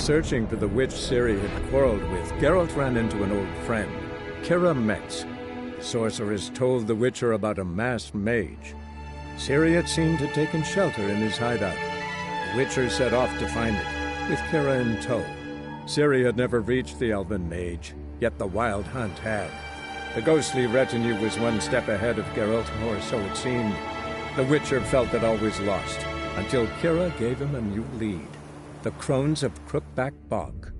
Searching for the witch Ciri had quarreled with, Geralt ran into an old friend, Kira Metz. The sorceress told the Witcher about a masked mage. Ciri had seemed to have taken shelter in his hideout. The Witcher set off to find it, with Kira in tow. Ciri had never reached the elven mage, yet the wild hunt had. The ghostly retinue was one step ahead of Geralt, or so it seemed. The Witcher felt that all was lost, until Kira gave him a new lead. The Crones of Crookback Bog.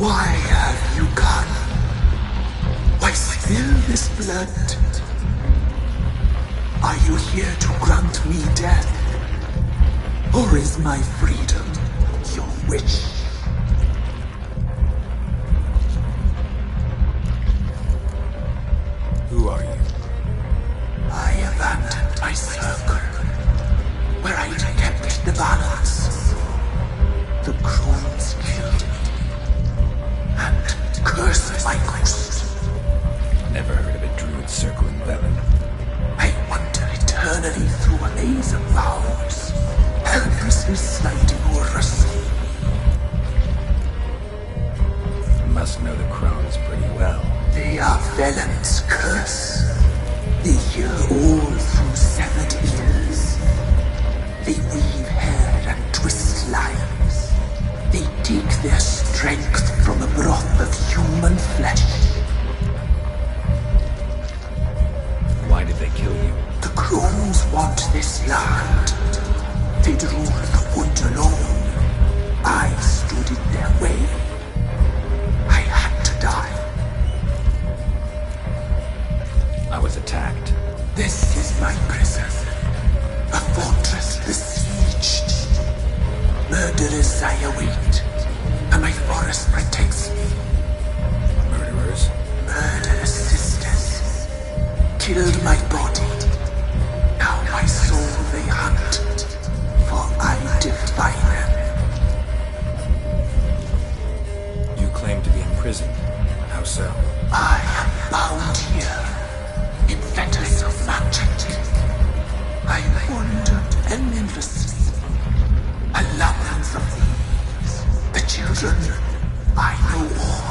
Why have you come? Why spill this blood? Are you here to grant me death? Or is my freedom your wish? Who are you? I abandoned my circle, where I kept the balance. The crones killed me, and cursed my ghost. Never heard of a druid circling Velen. I wander eternally through a maze of vows, helplessly sliding over a soul. You must know the Crones pretty well. They are Velen's curse. They hear all through severed ears. They weave hair and twist lives. They take their strength from the broth of human flesh. Why did they kill you? The crones want this land. They'd rule the wood alone. I stood in their way. I had to die. I was attacked. This is my prison. A fortress besieged. Murderers I await, and my forest protects me. Murderers? Murderous sisters killed my body. Now my soul they hunt, for I defy them. You claim to be imprisoned. How so? I am bound here in fetters of magic. I wandered endlessly, a labyrinth of thieves. The children, I know all.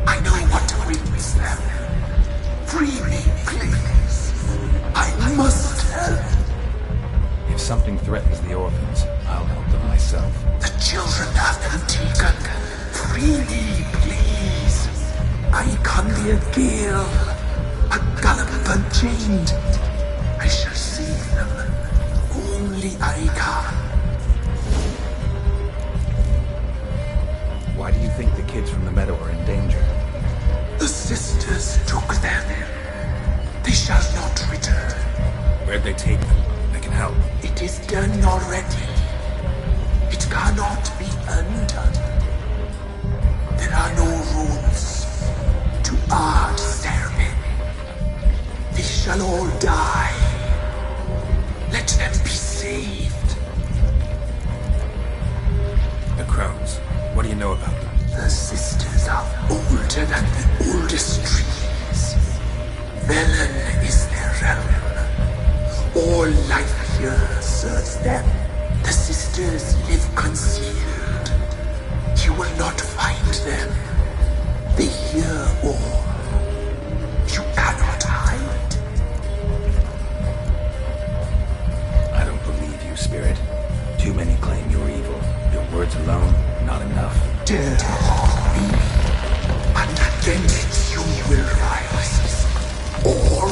I know what awaits them. Free me, please. I must help. If something threatens the orphans, I'll help them myself. The children have been taken. Free me, please. I can be a gale, a gallop unchained. I shall save them. Only I can. Why do you think the kids from the meadow are in danger? The sisters took them. They shall not return. Where'd they take them? I can help. It is done already. It cannot be undone. There are no rules to our ceremony. They shall all die. Let them be saved. The Crones. What do you know about them? The sisters are older than the oldest trees. Velen is their realm. All life here serves them. The sisters live concealed. You will not find them. They hear all. You cannot hide. I don't believe you, Spirit. Too many claim you're evil. Your words alone, not enough. Dare to harm me, and against you will rise all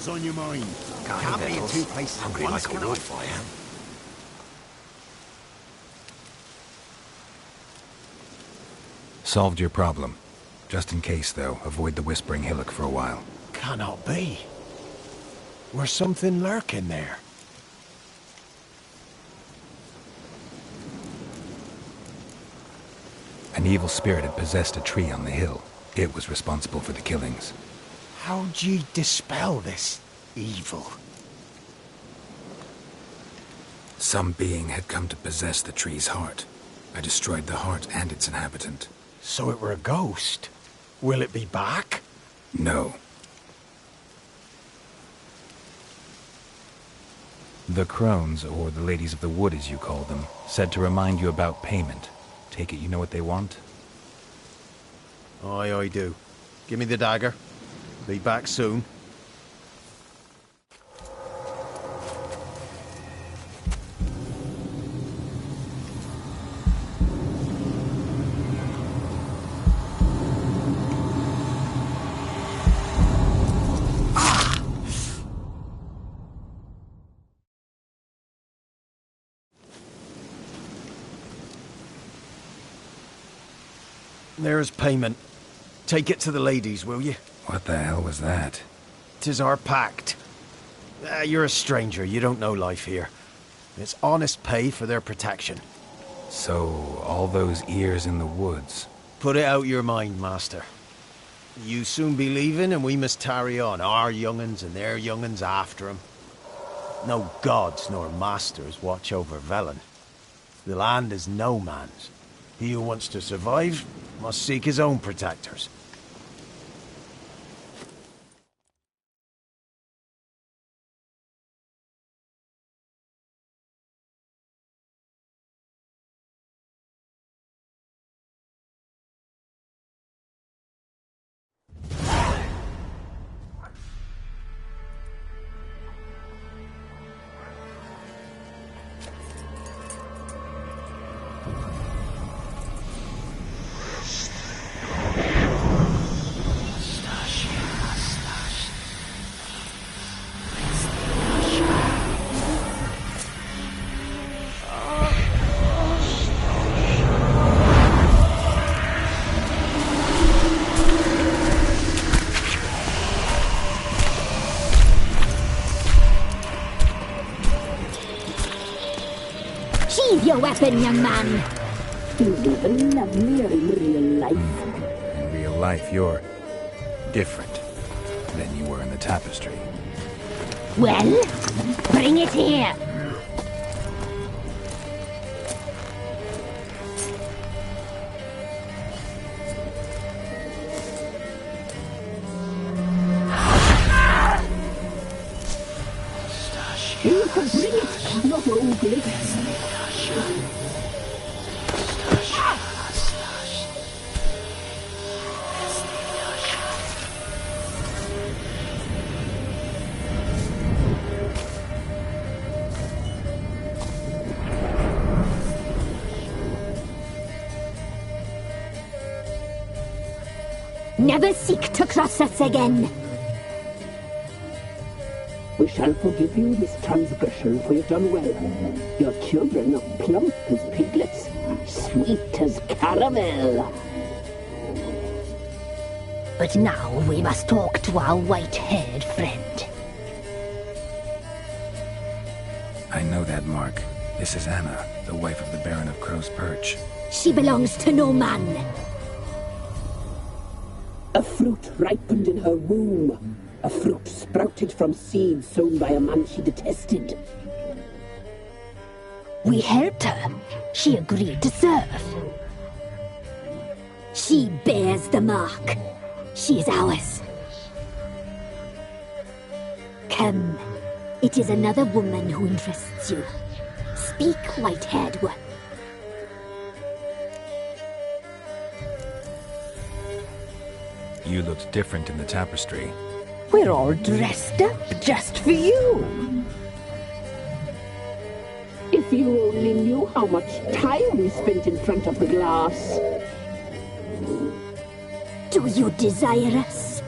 What's on your mind? Can't be in two places. Hungry like a wolf, I am. Solved your problem. Just in case, though, avoid the Whispering Hillock for a while. Cannot be. Where's something lurking there? An evil spirit had possessed a tree on the hill. It was responsible for the killings. How'd ye dispel this evil? Some being had come to possess the tree's heart. I destroyed the heart and its inhabitant. So it were a ghost. Will it be back? No. The crones, or the ladies of the wood as you call them, said to remind you about payment. Take it you know what they want? Aye, I do. Give me the dagger. Be back soon. There's payment. Take it to the ladies, will you? What the hell was that? 'Tis our pact. You're a stranger, you don't know life here. It's honest pay for their protection. So, all those ears in the woods. Put it out your mind, master. You soon be leaving and we must tarry on, our young'uns and their young'uns after 'em. No gods nor masters watch over Velen. The land is no man's. He who wants to survive must seek his own protectors. Sheathe your weapon, young man. You're even lovelier in real life. In real life, you're different than you were in the tapestry. Well, bring it here. You can bring it, not ugly. Never seek to cross us again. We shall forgive you this transgression, for you've done well. Your children are plump as piglets, sweet as caramel. But now we must talk to our white-haired friend. I know that mark. This is Anna, the wife of the Baron of Crow's Perch. She belongs to no man. A fruit ripened in her womb. A fruit sprouted from seeds sown by a man she detested. We helped her. She agreed to serve. She bears the mark. She is ours. Come. It is another woman who interests you. Speak, white-haired one. You looked different in the tapestry. We're all dressed up just for you. If you only knew how much time we spent in front of the glass. Do you desire us?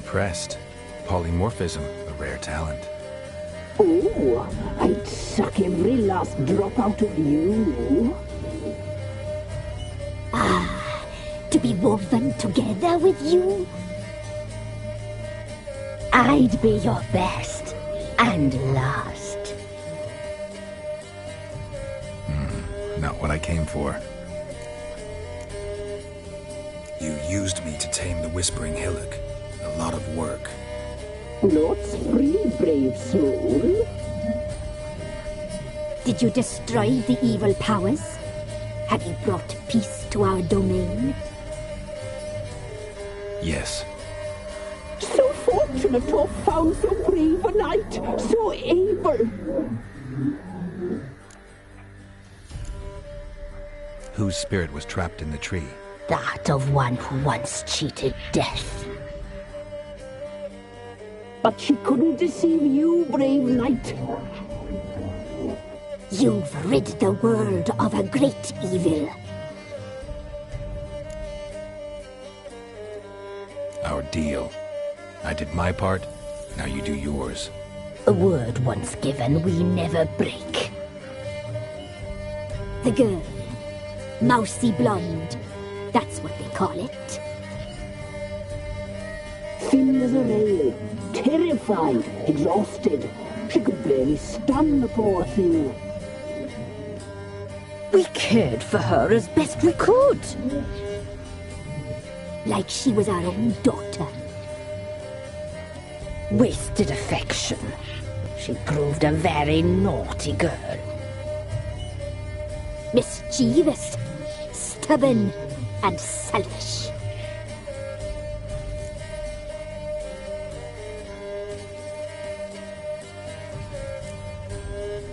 impressed. Polymorphism, a rare talent. Oh, I'd suck every last drop out of you. To be woven together with you? I'd be your best and last. Not what I came for. You used me to tame the Whispering Hillock. A lot of work. Lots free, brave soul. Did you destroy the evil powers? Have you brought peace to our domain? Yes. So fortunate to have found so brave a knight, so able. Whose spirit was trapped in the tree? That of one who once cheated death. But she couldn't deceive you, brave knight. You've rid the world of a great evil. Our deal. I did my part, now you do yours. A word once given, we never break. The girl. Mousy blonde. That's what they call it. Thin as a rail, terrified, exhausted. She could barely stand, the poor thing. We cared for her as best we could. Like she was our own daughter. Wasted affection. She proved a very naughty girl. Mischievous, stubborn, and selfish.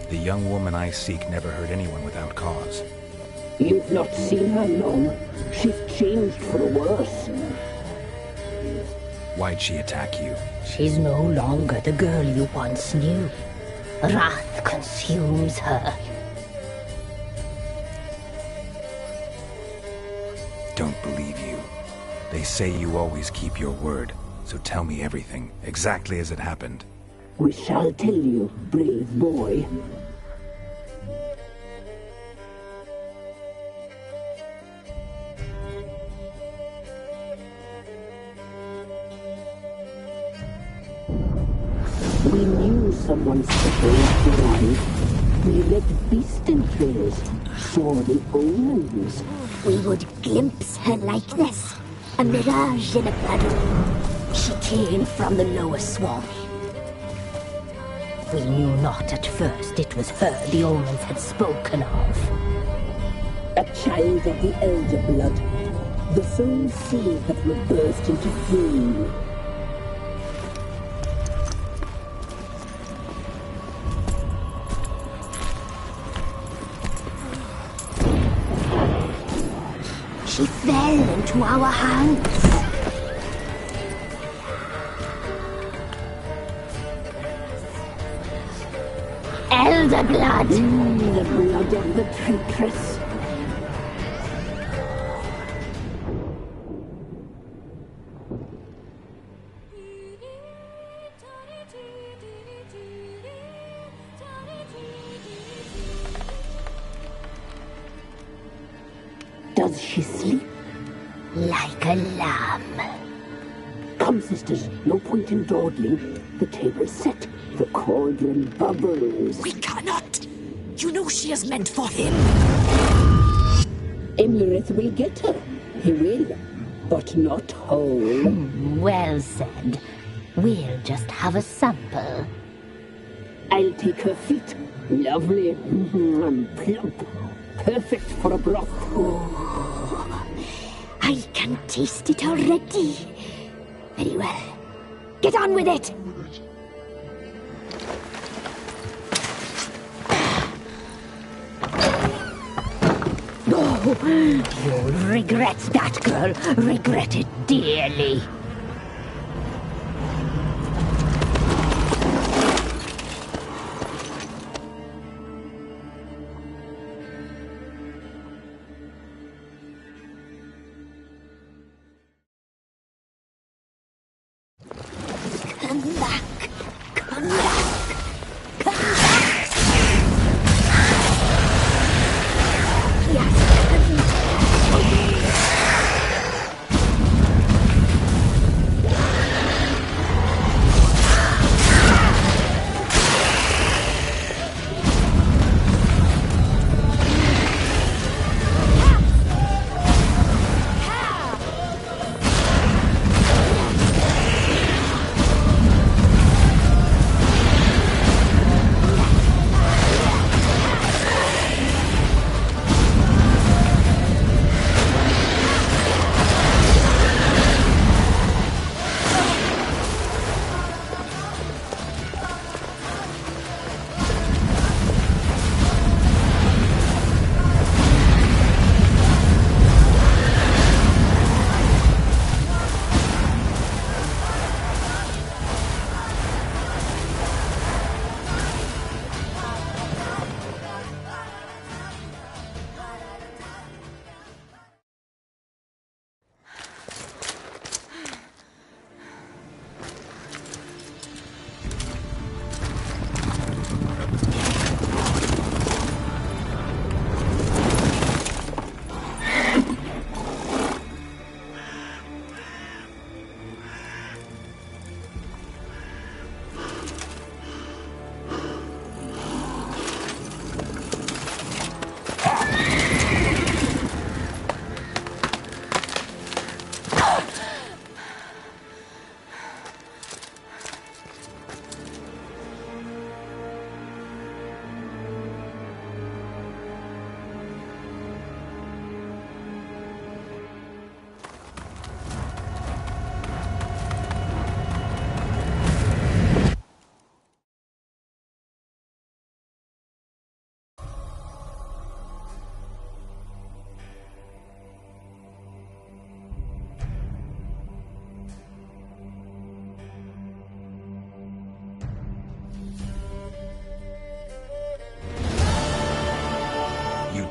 The young woman I seek never hurt anyone without cause. You've not seen her long. She's changed for the worse. Why'd she attack you? She's no longer the girl you once knew. Wrath consumes her. Don't believe you. They say you always keep your word, so tell me everything, exactly as it happened. We shall tell you, brave boy. We knew someone special was alive. We read beast entrails, saw the omens. We would glimpse her like this, a mirage in a puddle. She came from the lower swamp. We knew not at first it was her the omens had spoken of. A child of the elder blood, the soul seed that will burst into flame. She fell into our hands. Elder blood! The blood of the traitress. Does she sleep? Like a lamb. Come, sisters, no point in dawdling. The table's set. The cauldron bubbles. We cannot! You know she is meant for him! Imlerith will get her. He will. But not whole. Well said. We'll just have a sample. I'll take her feet. Lovely. Plump. Perfect for a broth. I can taste it already. Very well. Get on with it! You'll regret that, girl. Regret it dearly.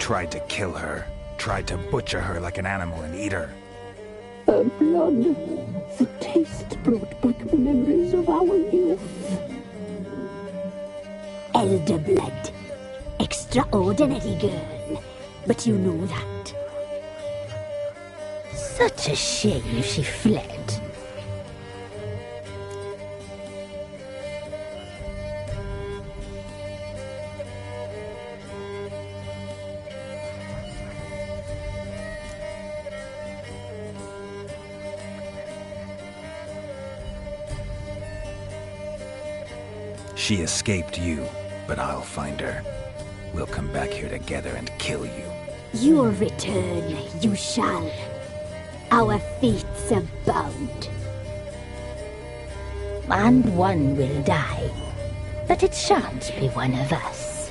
tried to kill her. Tried to butcher her like an animal and eat her. Her blood. The taste brought back memories of our youth. Elder blood. Extraordinary girl. But you know that. Such a shame she fled. She escaped you, but I'll find her. We'll come back here together and kill you. Your return, you shall. Our fates are bound. And one will die, but it shan't be one of us.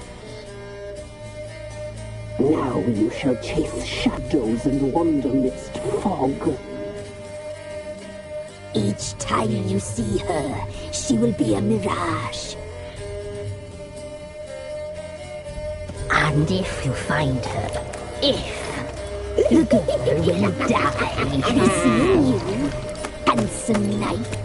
Now you shall chase shadows and wander midst fog. Each time you see her, she will be a mirage. And if you find her, the girl will die, seeing you, handsome knight.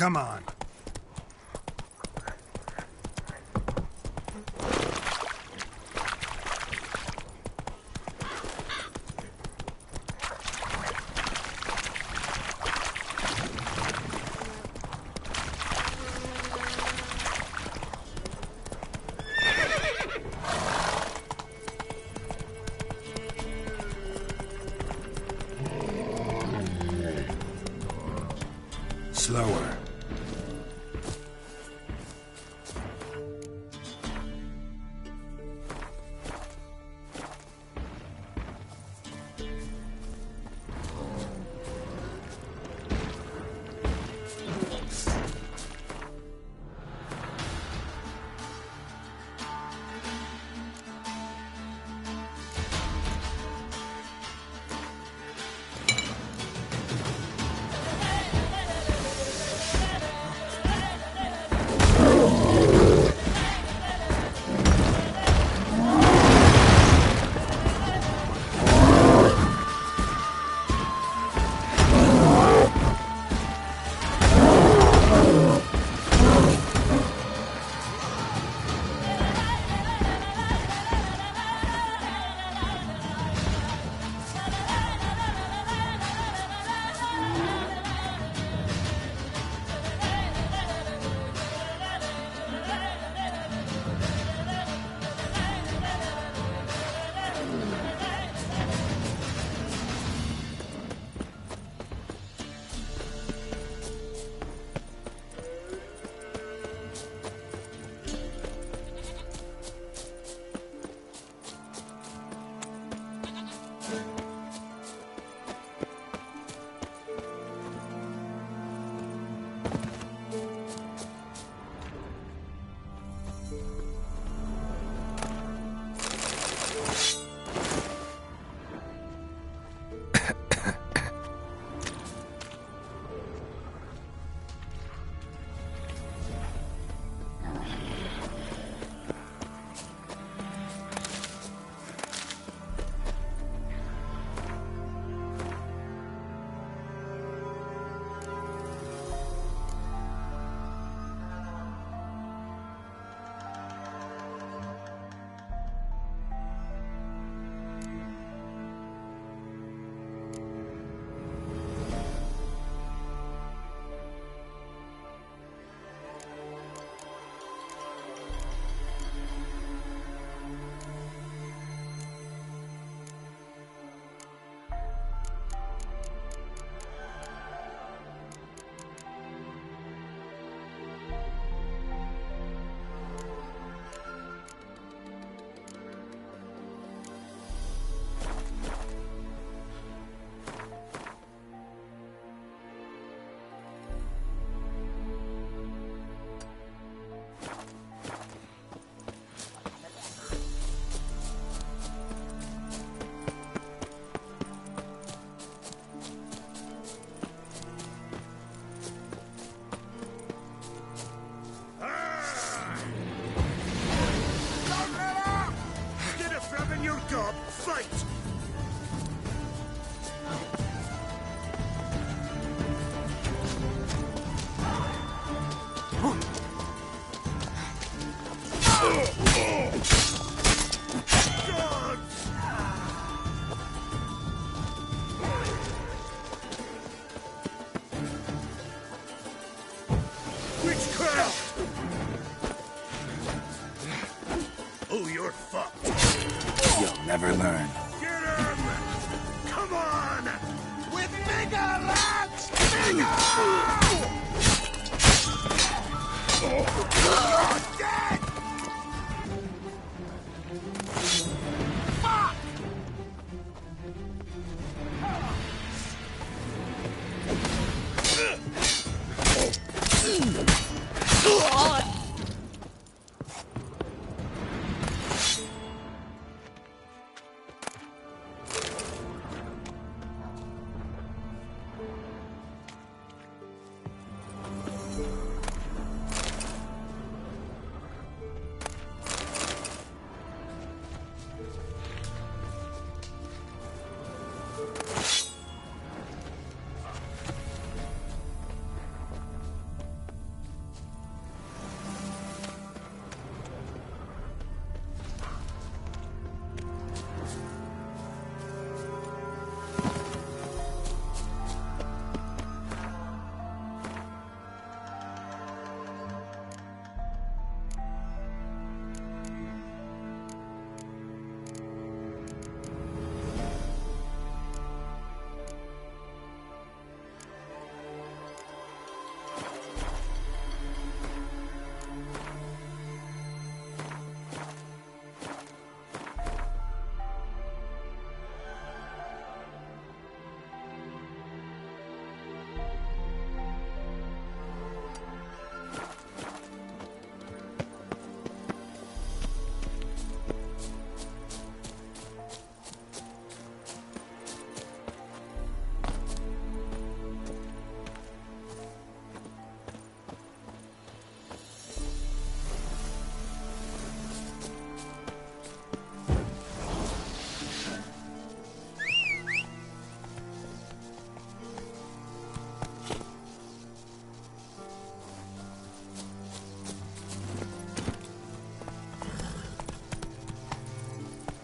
Come on. Slower. Never learn. Get him! Come on! With bigger lads! Bigger! You're dead! Fuck!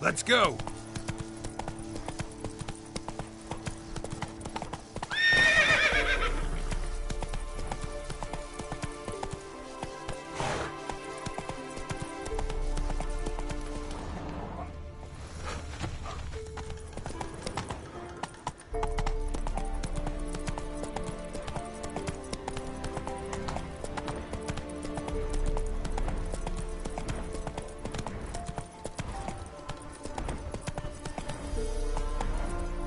Let's go!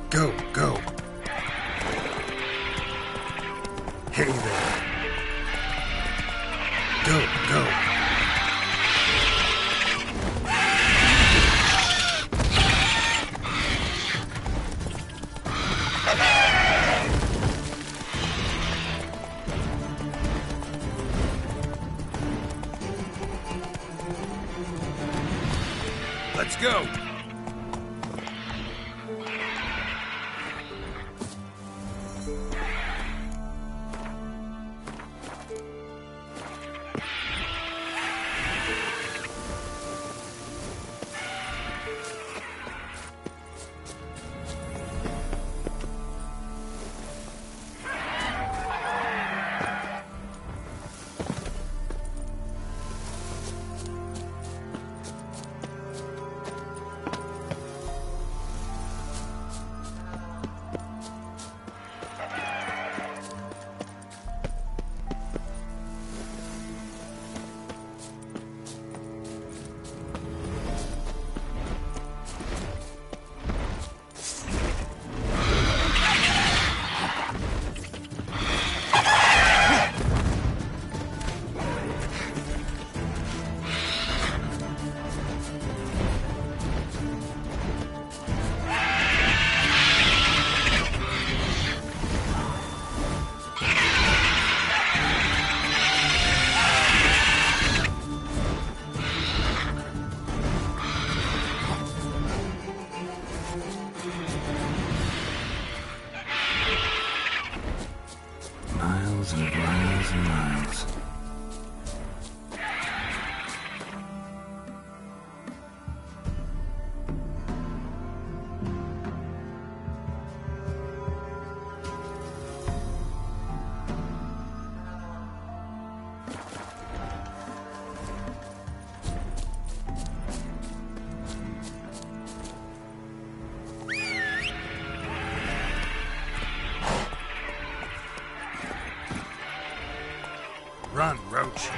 Go, go. Hey there. Go, go. Let's go. Miles and miles and miles. Run, Roach.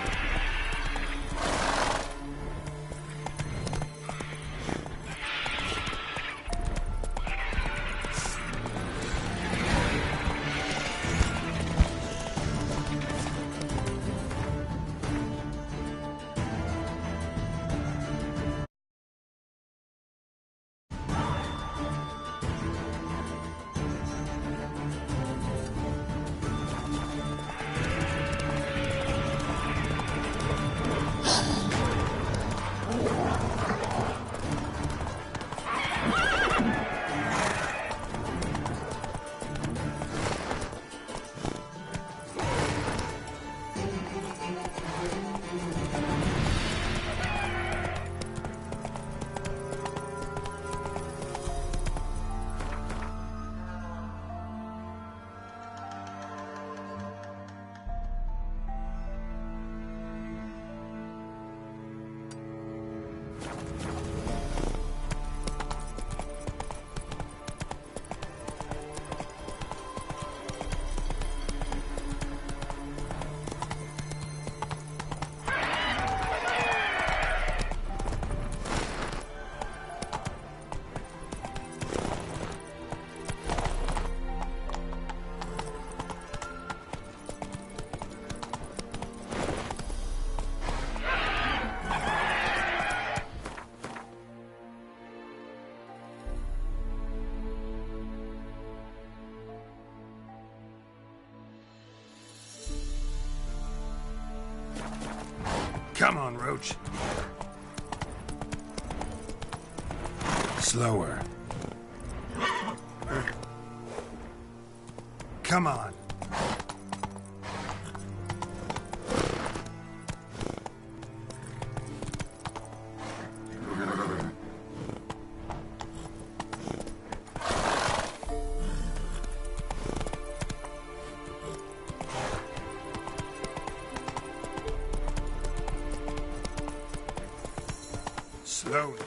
Come on, Roach. Slower. Come on. slowly.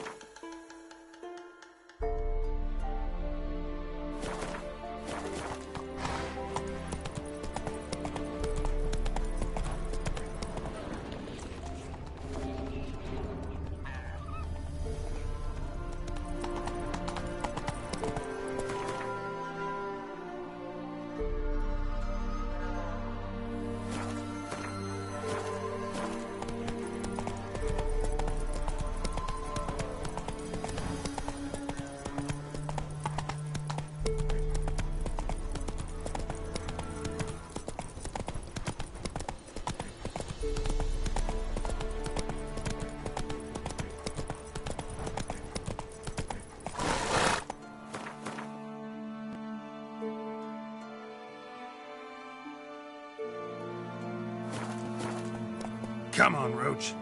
Come on, Roach.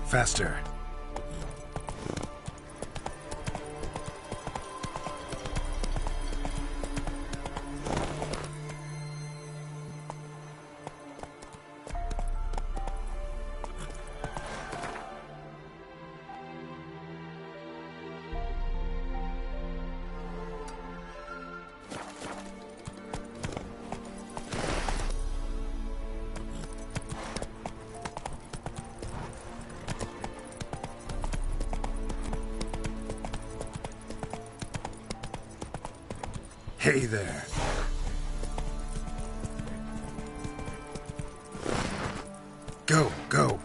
Faster. Hey there. Go, go.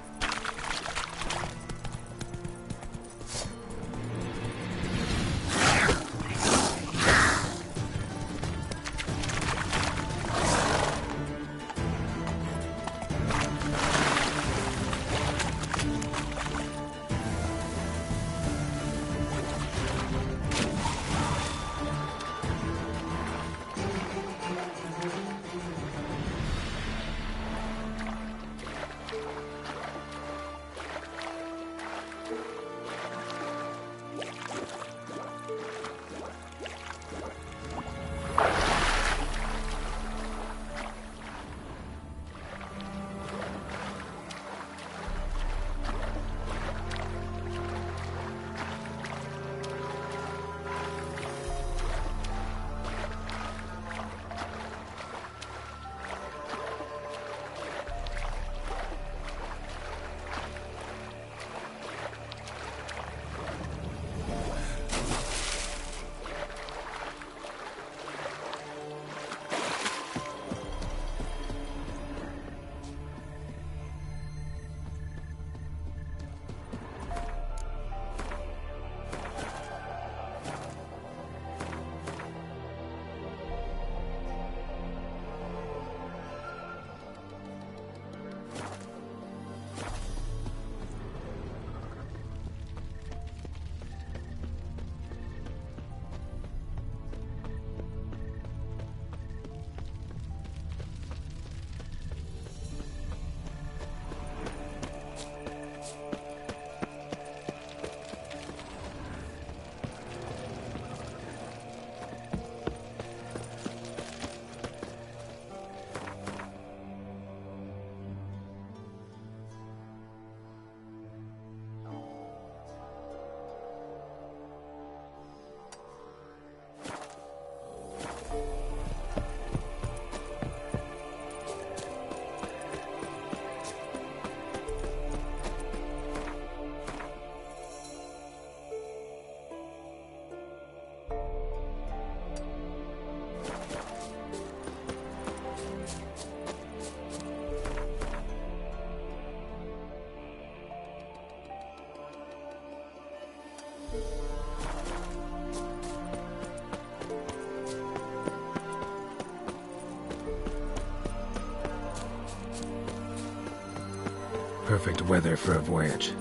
Perfect weather for a voyage.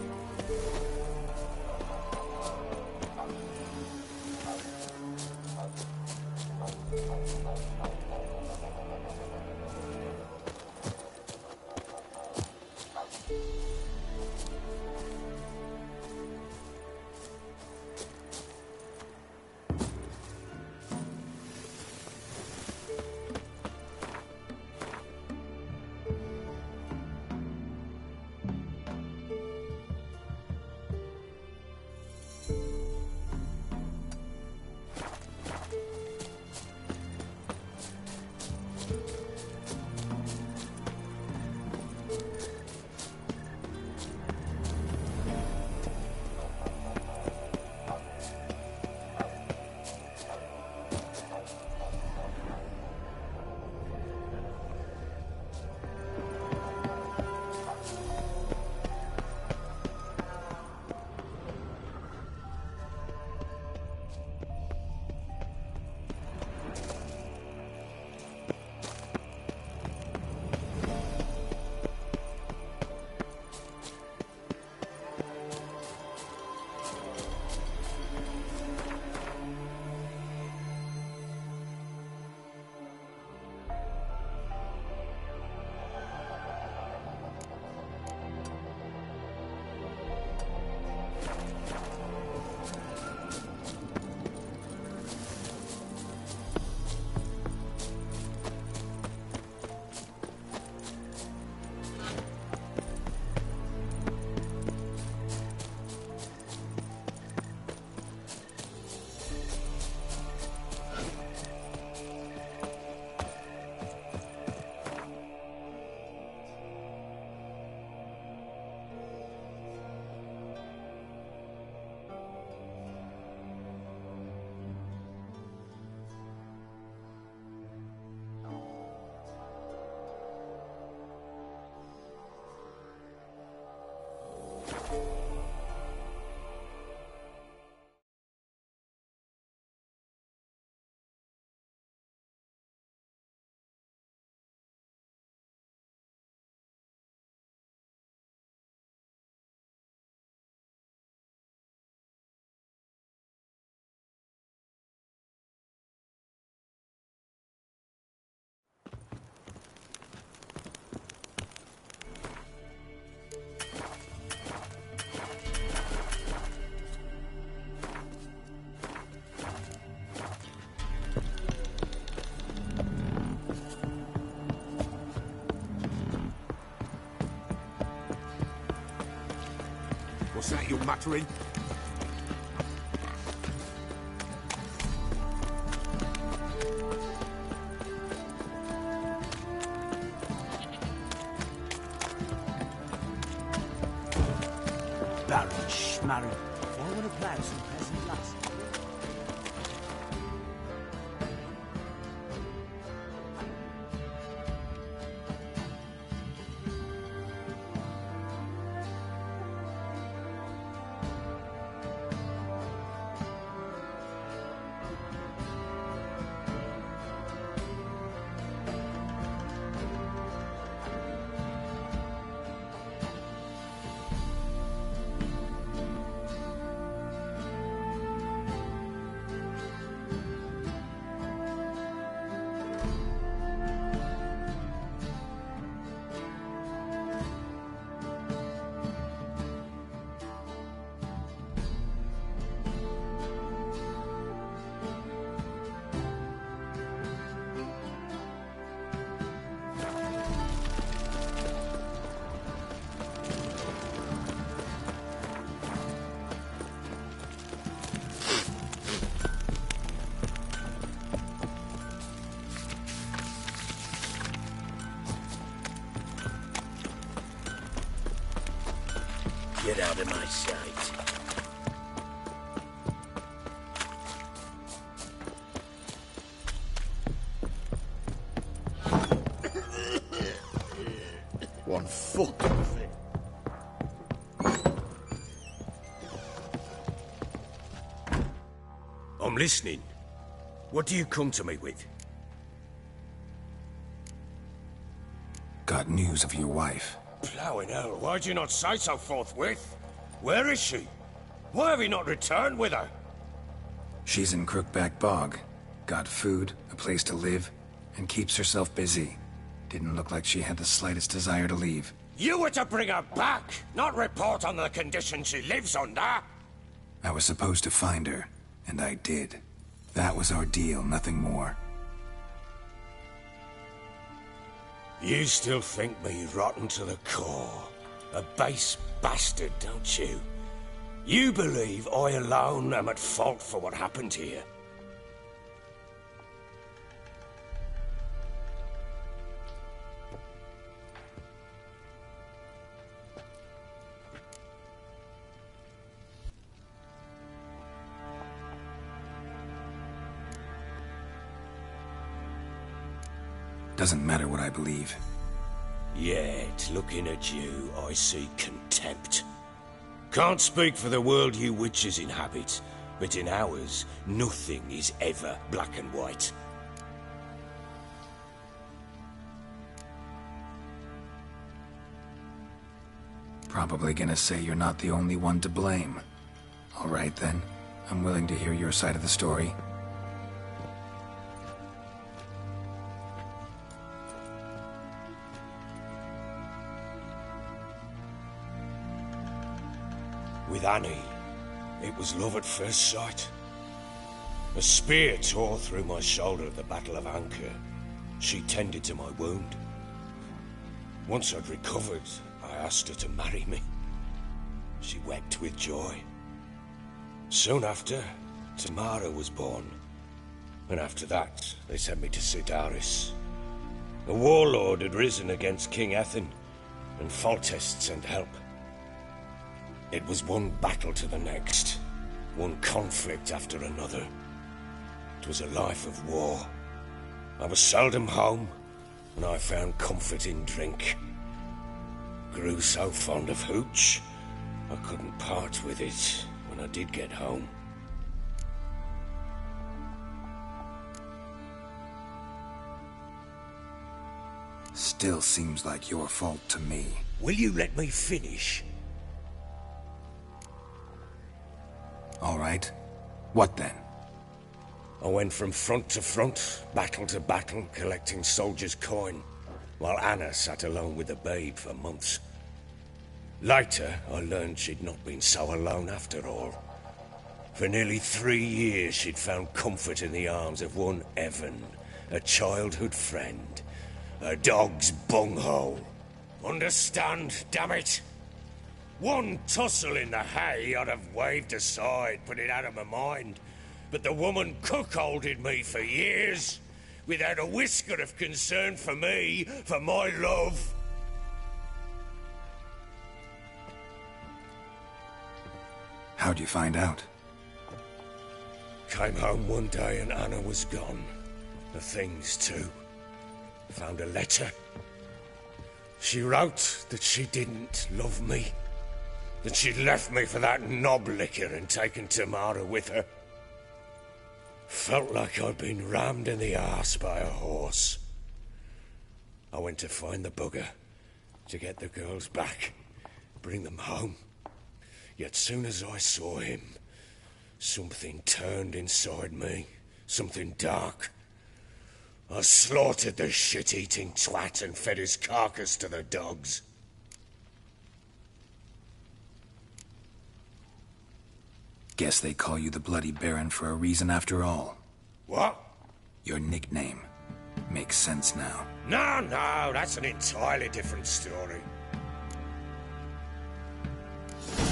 What's that you're muttering? Baron Schmarry. I want to plan some pleasant lust. Get out of my sight. One fuck of it. I'm listening. What do you come to me with? Got news of your wife. Plowing hell, why'd you not say so forthwith? Where is she? Why have you not returned with her? She's in Crookback Bog. Got food, a place to live, and keeps herself busy. Didn't look like she had the slightest desire to leave. You were to bring her back, not report on the condition she lives under. I was supposed to find her, and I did. That was our deal, nothing more. You still think me rotten to the core. A base bastard, don't you? You believe I alone am at fault for what happened here. Doesn't matter what I believe. Yet, looking at you, I see contempt. Can't speak for the world you witches inhabit, but in ours, nothing is ever black and white. Probably gonna say you're not the only one to blame. All right then, I'm willing to hear your side of the story. With Annie, it was love at first sight. A spear tore through my shoulder at the Battle of Anchor. She tended to my wound. Once I'd recovered, I asked her to marry me. She wept with joy. Soon after, Tamara was born. And after that, they sent me to Sidaris. A warlord had risen against King Ethan, and Foltest sent help. It was one battle to the next, one conflict after another. It was a life of war. I was seldom home, and I found comfort in drink. Grew so fond of hooch, I couldn't part with it when I did get home. Still seems like your fault to me. Will you let me finish? All right. What then? I went from front to front, battle to battle, collecting soldiers' coin, while Anna sat alone with the babe for months. Later, I learned she'd not been so alone after all. For nearly 3 years, she'd found comfort in the arms of one Evan, a childhood friend, a dog's bunghole. Understand, damn it? One tussle in the hay I'd have waved aside, put it out of my mind. But the woman cuckolded me for years, without a whisker of concern for me, for my love. How'd you find out? Came home one day and Anna was gone. The things too. Found a letter. She wrote that she didn't love me. That she'd left me for that knob licker and taken Tamara with her. Felt like I'd been rammed in the arse by a horse. I went to find the bugger, to get the girls back, bring them home. Yet soon as I saw him, something turned inside me, something dark. I slaughtered the shit-eating twat and fed his carcass to the dogs. Guess they call you the Bloody Baron for a reason after all. What? Your nickname. Makes sense now. No, that's an entirely different story.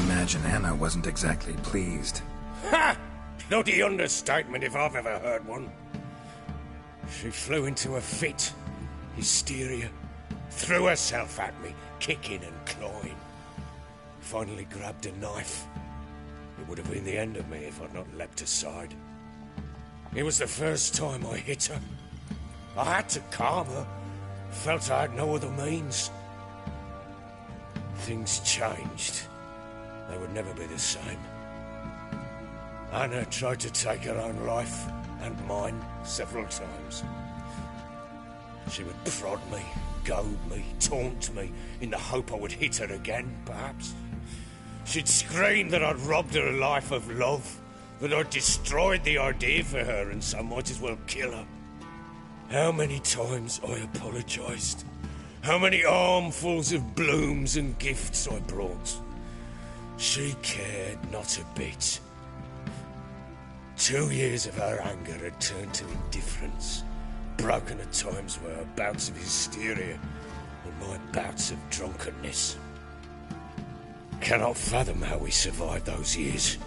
Imagine Anna wasn't exactly pleased. Ha! Bloody understatement if I've ever heard one. She flew into a fit, hysteria, threw herself at me, kicking and clawing. Finally grabbed a knife. It would have been the end of me if I'd not leapt aside. It was the first time I hit her. I had to calm her. Felt I had no other means. Things changed. They would never be the same. Anna tried to take her own life, and mine, several times. She would prod me, goad me, taunt me, in the hope I would hit her again, perhaps. She'd scream that I'd robbed her life of love, that I'd destroyed the idea for her and so might as well kill her. How many times I apologised. How many armfuls of blooms and gifts I brought. She cared not a bit. 2 years of her anger had turned to indifference, broken at times by her bouts of hysteria and my bouts of drunkenness. Cannot fathom how we survived those years,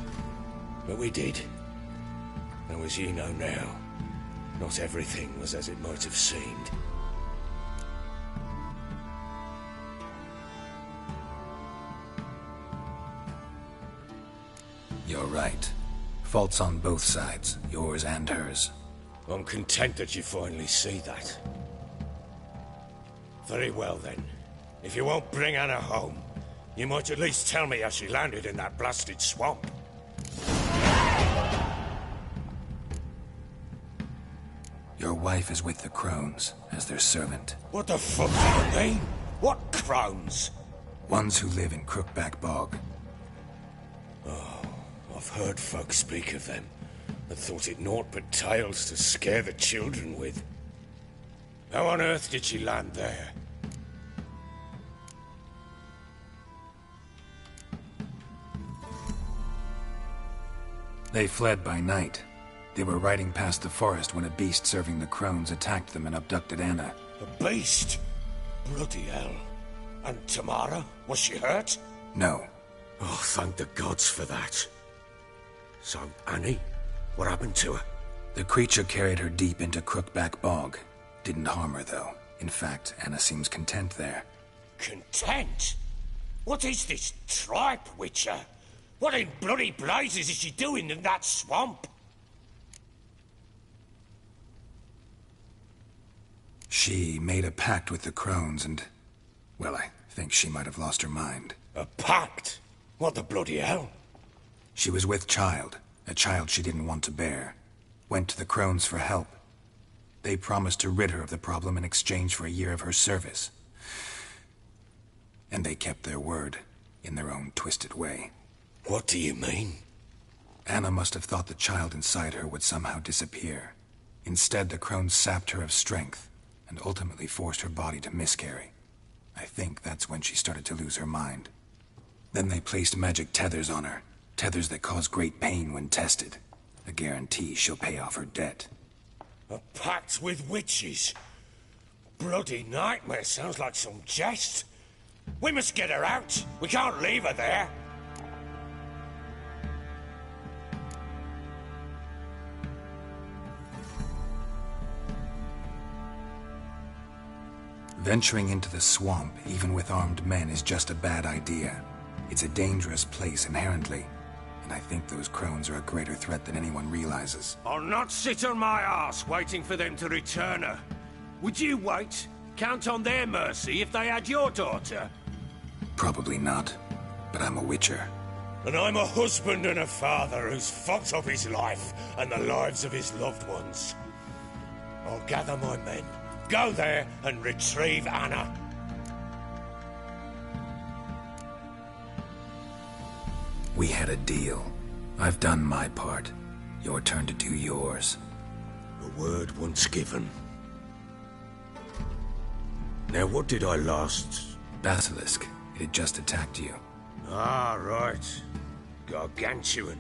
but we did. Though as you know now, not everything was as it might have seemed. You're right. Faults on both sides, yours and hers. I'm content that you finally see that. Very well then. If you won't bring Anna home, you might at least tell me how she landed in that blasted swamp. Your wife is with the Crones, as their servant. What the fuck do you mean? What Crones? Ones who live in Crookback Bog. Oh, I've heard folk speak of them, and thought it naught but tales to scare the children with. How on earth did she land there? They fled by night. They were riding past the forest when a beast serving the Crones attacked them and abducted Anna. A beast? Bloody hell. And Tamara? Was she hurt? No. Oh, thank the gods for that. So, Annie? What happened to her? The creature carried her deep into Crookback Bog. Didn't harm her, though. In fact, Anna seems content there. Content? What is this tripe, Witcher? What in bloody blazes is she doing in that swamp? She made a pact with the Crones and... well, I think she might have lost her mind. A pact? What the bloody hell? She was with child, a child she didn't want to bear. Went to the Crones for help. They promised to rid her of the problem in exchange for a year of her service. And they kept their word, in their own twisted way. What do you mean? Anna must have thought the child inside her would somehow disappear. Instead, the Crones sapped her of strength, and ultimately forced her body to miscarry. I think that's when she started to lose her mind. Then they placed magic tethers on her, tethers that cause great pain when tested. A guarantee she'll pay off her debt. A pact with witches? Bloody nightmare, sounds like some jest. We must get her out. We can't leave her there. Venturing into the swamp, even with armed men, is just a bad idea. It's a dangerous place inherently, and I think those Crones are a greater threat than anyone realizes. I'll not sit on my ass waiting for them to return her. Would you wait? Count on their mercy if they had your daughter? Probably not, but I'm a witcher. And I'm a husband and a father who's fucked up his life and the lives of his loved ones. I'll gather my men. Go there and retrieve Anna. We had a deal. I've done my part. Your turn to do yours. A word once given. Now what did I last... Basilisk. It had just attacked you. Ah, right. Gargantuan.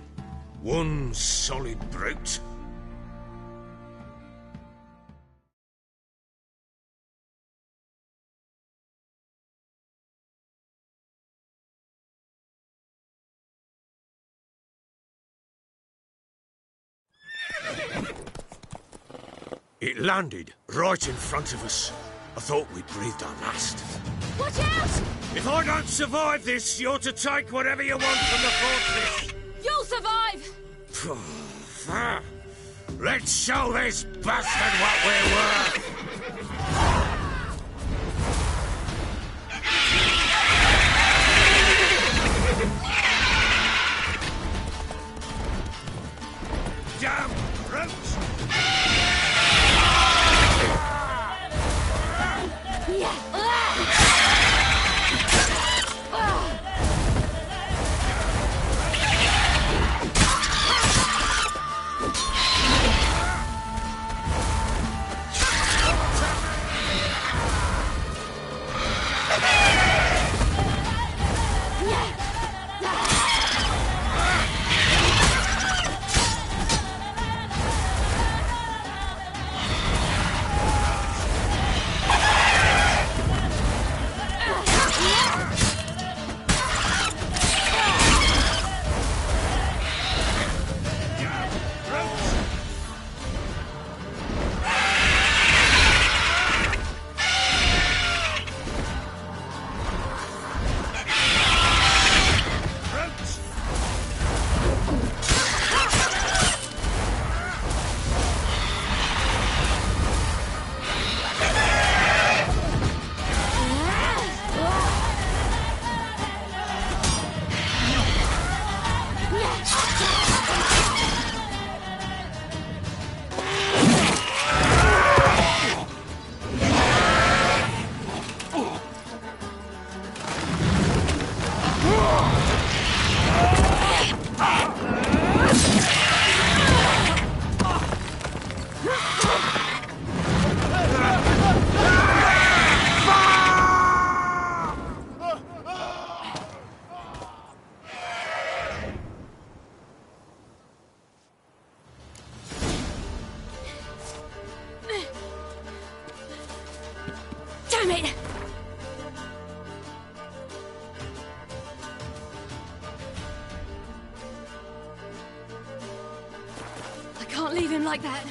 One solid brute. It landed right in front of us. I thought we'd breathed our last. Watch out! If I don't survive this, you're to take whatever you want from the fortress. You'll survive! Let's show this bastard what we're worth! Damn brute! Damn it! I can't leave him like that.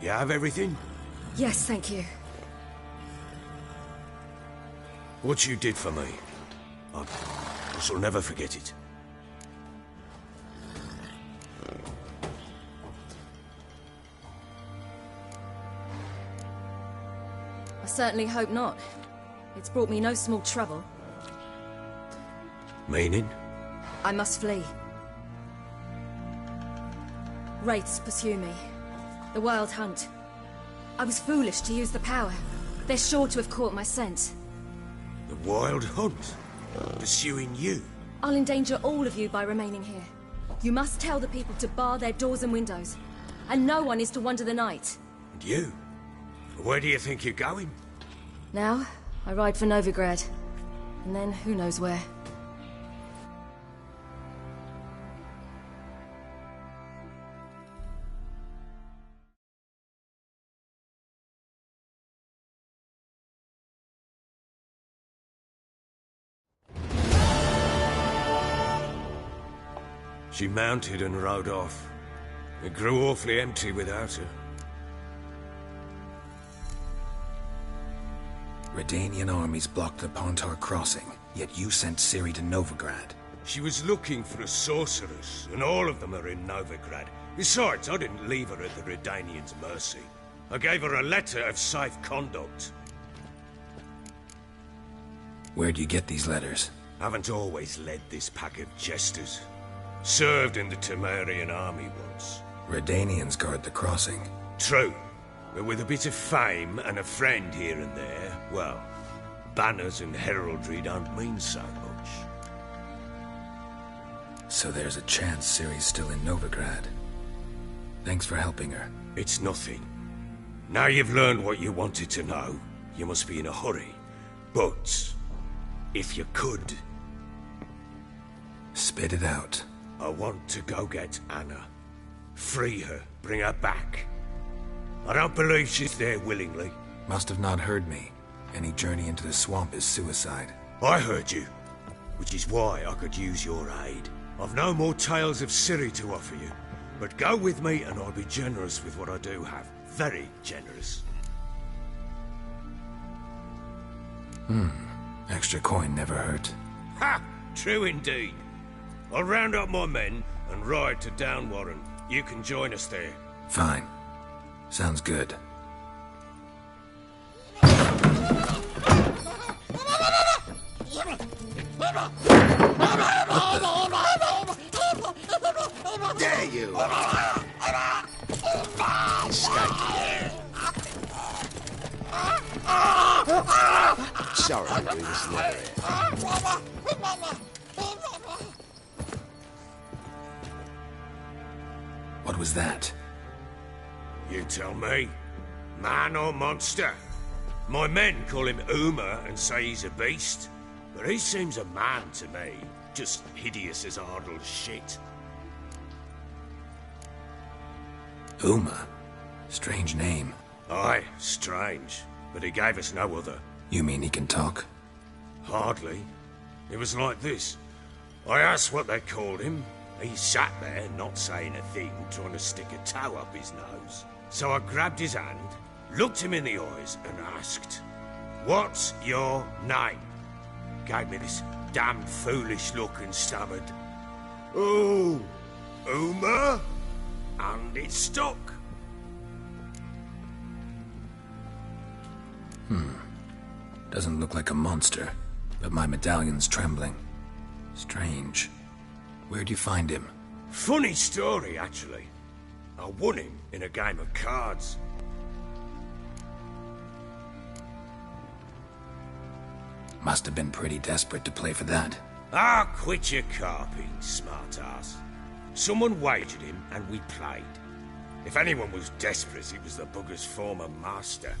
You have everything? Yes, thank you. What you did for me, I shall never forget it. I certainly hope not. It's brought me no small trouble. Meaning? I must flee. Wraiths pursue me. The Wild Hunt. I was foolish to use the power. They're sure to have caught my scent. The Wild Hunt? Pursuing you? I'll endanger all of you by remaining here. You must tell the people to bar their doors and windows. And no one is to wander the night. And you? Where do you think you're going? Now, I ride for Novigrad. And then, who knows where. She mounted and rode off. It grew awfully empty without her. Redanian armies blocked the Pontar crossing, yet you sent Ciri to Novigrad. She was looking for a sorceress, and all of them are in Novigrad. Besides, I didn't leave her at the Redanians' mercy. I gave her a letter of safe conduct. Where'd you get these letters? Haven't always led this pack of jesters. Served in the Temerian army once. Redanians guard the crossing. True. But with a bit of fame and a friend here and there, well, banners and heraldry don't mean so much. So there's a chance Ciri's still in Novigrad. Thanks for helping her. It's nothing. Now you've learned what you wanted to know, you must be in a hurry. But, if you could... Spit it out. I want to go get Anna. Free her, bring her back. I don't believe she's there willingly. Must have not heard me. Any journey into the swamp is suicide. I heard you, which is why I could use your aid. I've no more tales of Ciri to offer you, but go with me and I'll be generous with what I do have. Very generous. Extra coin never hurt. Ha! True indeed. I'll round up my men and ride to Downwarren. You can join us there. Fine. Sounds good. Dare you! Escape. Sorry, we was never here. What was that? You tell me. Man or monster? My men call him Uma and say he's a beast, but he seems a man to me. Just hideous as Ardle's shit. Uma? Strange name. Aye, strange. But he gave us no other. You mean he can talk? Hardly. It was like this. I asked what they called him. He sat there, not saying a thing, trying to stick a toe up his nose. So I grabbed his hand, looked him in the eyes, and asked, "What's your name?" Gave me this damn foolish look and stammered, "Oh, Uma?" And it stuck. Doesn't look like a monster, but my medallion's trembling. Strange. Where'd you find him? Funny story, actually. I won him in a game of cards. Must have been pretty desperate to play for that. Ah, quit your carping, smartass. Someone wagered him, and we played. If anyone was desperate, it was the bugger's former master.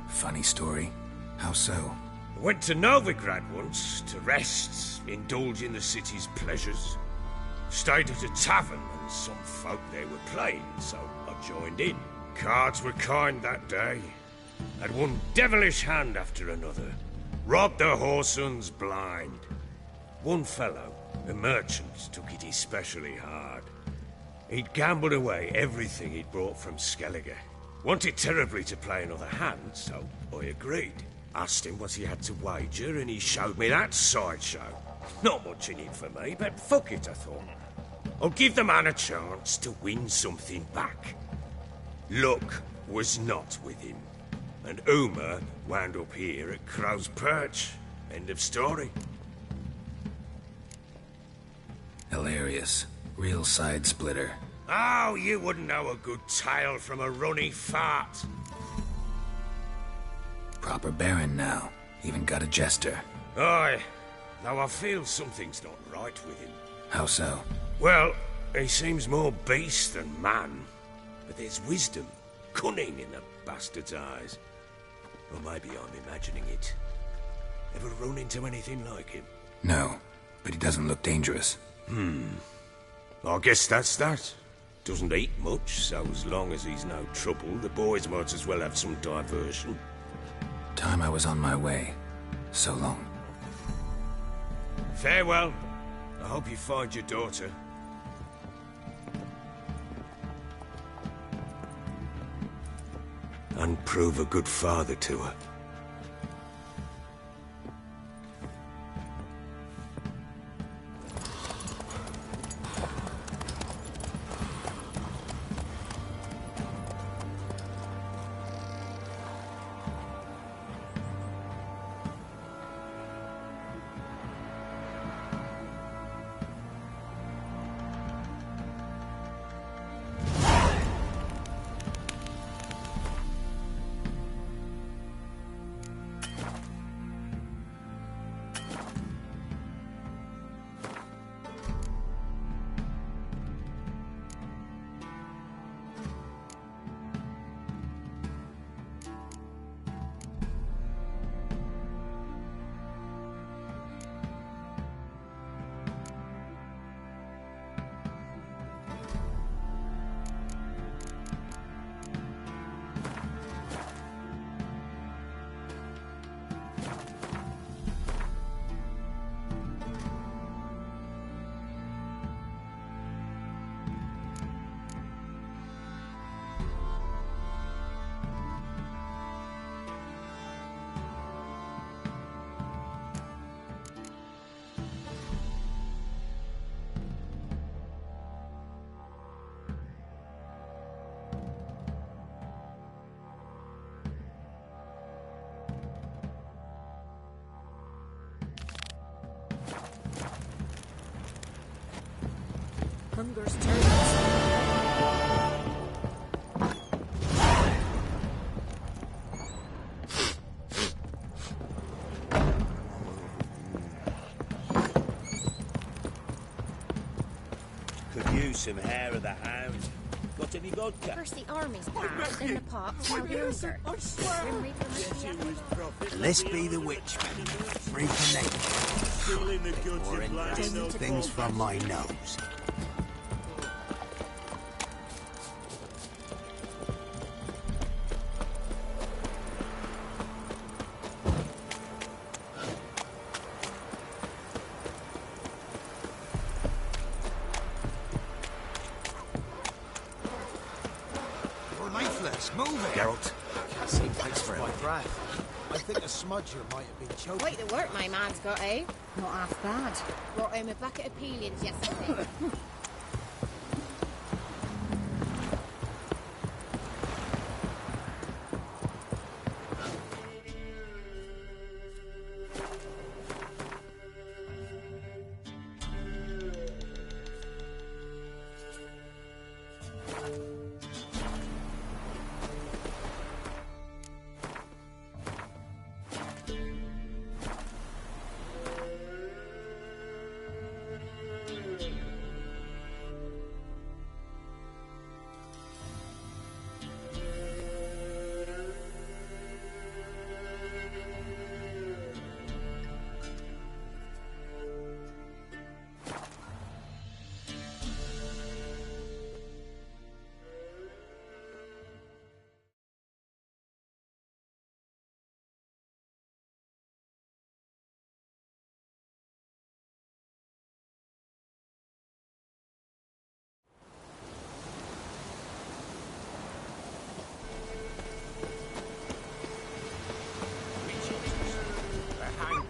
Funny story. How so? I went to Novigrad once, to rest, indulge in the city's pleasures. Stayed at a tavern, and some folk there were playing, so I joined in. Cards were kind that day. Had one devilish hand after another. Robbed the whoresons blind. One fellow, a merchant, took it especially hard. He'd gambled away everything he'd brought from Skellige. Wanted terribly to play another hand, so I agreed. Asked him what he had to wager, and he showed me that sideshow. Not much in it for me, but fuck it, I thought. I'll give the man a chance to win something back. Luck was not with him, and Uma wound up here at Crow's Perch. End of story. Hilarious. Real side splitter. Oh, you wouldn't know a good tale from a runny fart. Proper baron now. Even got a jester. Aye, though I feel something's not right with him. How so? Well, he seems more beast than man. But there's wisdom, cunning in the bastard's eyes. Or maybe I'm imagining it. Ever run into anything like him? No, but he doesn't look dangerous. I guess that's that. Doesn't eat much, so as long as he's no trouble, the boys might as well have some diversion. Time I was on my way. So long. Farewell. I hope you find your daughter. And prove a good father to her. Hunger's turns. Could use some hair of the hound. Got any vodka? First the army's passed, then the pops, now the yogurt. Grim Reaper. This be the witch, reconnect. Feeling the goods More of life. interesting things from my nose. Move it! Geralt. Can't see thanks for my breath. I think a smudger might have been choking. Quite the work my man's got, eh? Not half bad. Brought home a bucket of peelings yesterday.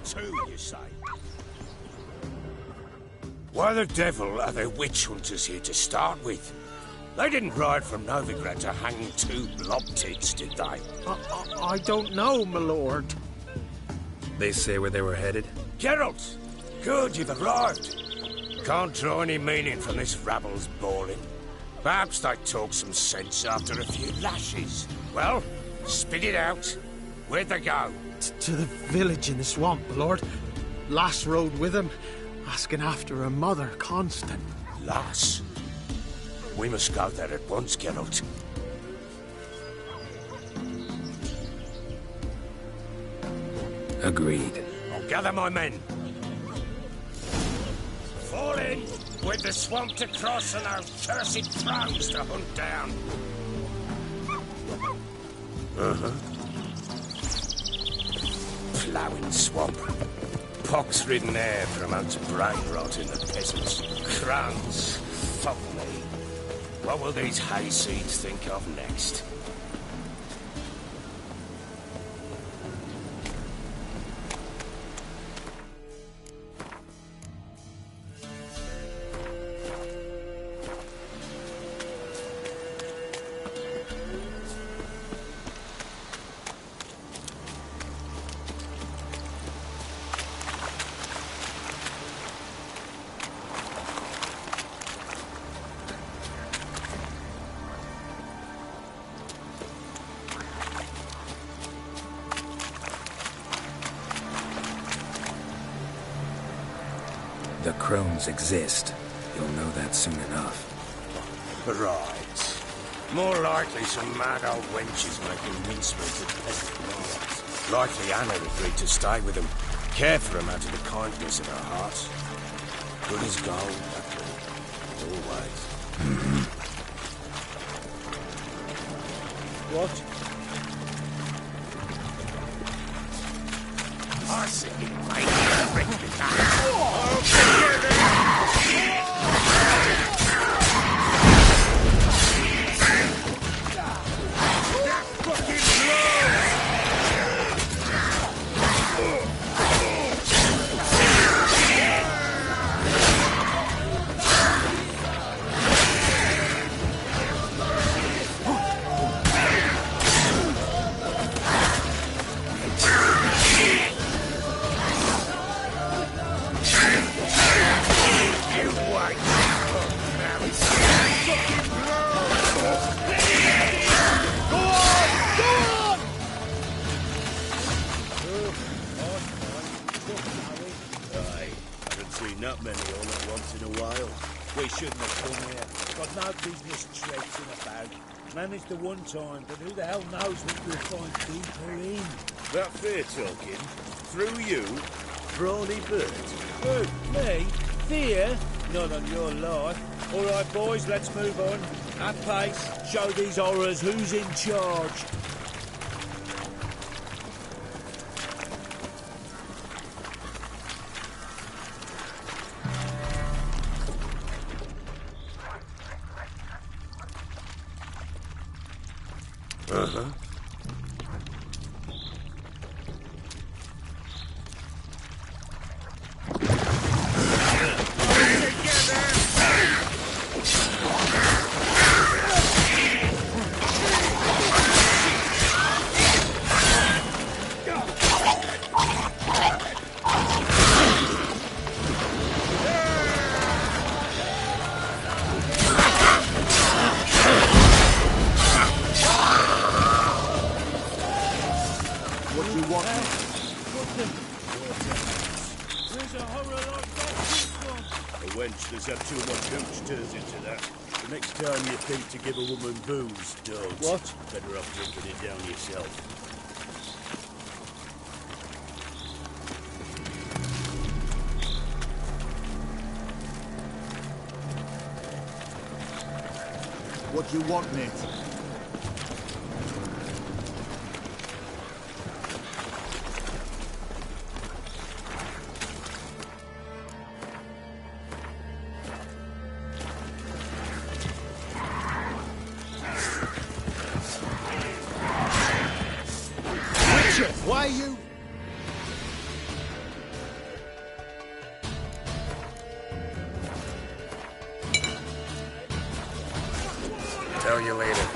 Two, you say? Why the devil are there witch hunters here to start with? They didn't ride from Novigrad to hang two blob tits, did they? I don't know, my lord. They say where they were headed? Geralt! Good, you've arrived. Can't draw any meaning from this rabble's bawling. Perhaps they talk some sense after a few lashes. Well, spit it out. Where'd they go? To the village in the swamp, my lord. Lass rode with him, asking after her mother, Constant. Lass? We must go there at once, Geralt. Agreed. I'll gather my men. Fall in, with the swamp to cross and our cursed thrones to hunt down. Ploughing swamp. Pox-ridden air promotes brain rot in the peasants. Crowns. Fuck me. What will these hayseeds think of next? The crones exist. You'll know that soon enough. Right. More likely some mad old wenches making mincemeat of peasant lords. Likely Anna agreed to stay with them, care for them out of the kindness of her heart. Good as gold, that girl. Always. What? I see it, mate. Not many all at once in a while. We shouldn't have come here. Got no business traipsing about. Managed the one time, but who the hell knows what we'll find deeper in. That fair talking. Through you, brawny bird. Who? Me? Fear? Not on your life. All right, boys, let's move on. At pace, show these horrors who's in charge. To give a woman booze, don't. What? Better off drinking it down yourself. What you want, mate? Why you? Tell you later.